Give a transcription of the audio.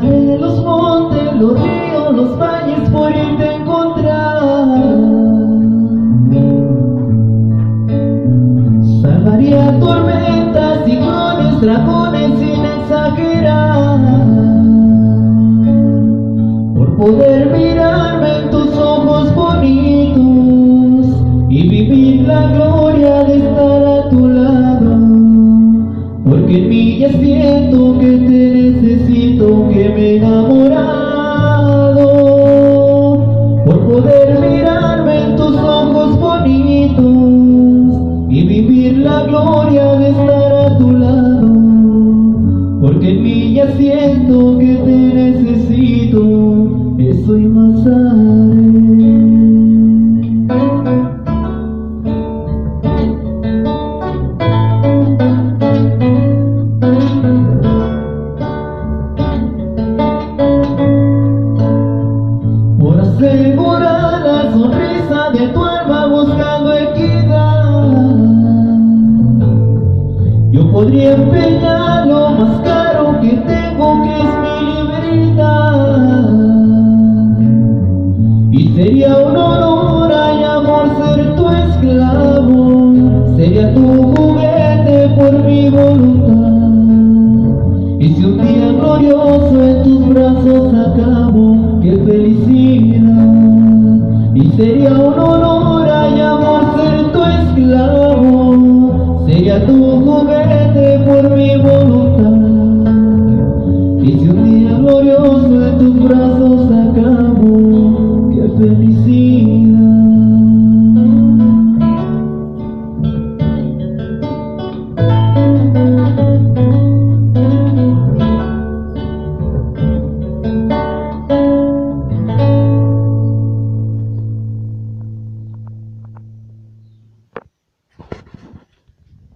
Cruzaré los montes, los ríos, los valles por irte a encontrar. Salvaría tormentas, ciclones, dragones sin exagerar, por poder mirarme en tus ojos bonitos y vivir la gloria de estar a tu lado. Porque en mí ya siento que te necesito, que me he enamorado, por poder mirarme en tus ojos bonitos y vivir la gloria de estar a tu lado. Porque en mí ya siento que te necesito, eso y más haré. Asegurar la sonrisa de tu alma buscando equidad, yo podría empeñar lo más caro que tengo, que es mi libertad. Y sería un honor, ay amor, ser tu esclavo, sería tu juguete por mi voluntad. Y si un día glorioso en tus brazos acabo, qué felicidad. Y sería un honor, ay amor, ser tu esclavo, sería tu juguete por mi voluntad. Y si un día glorioso en tus brazos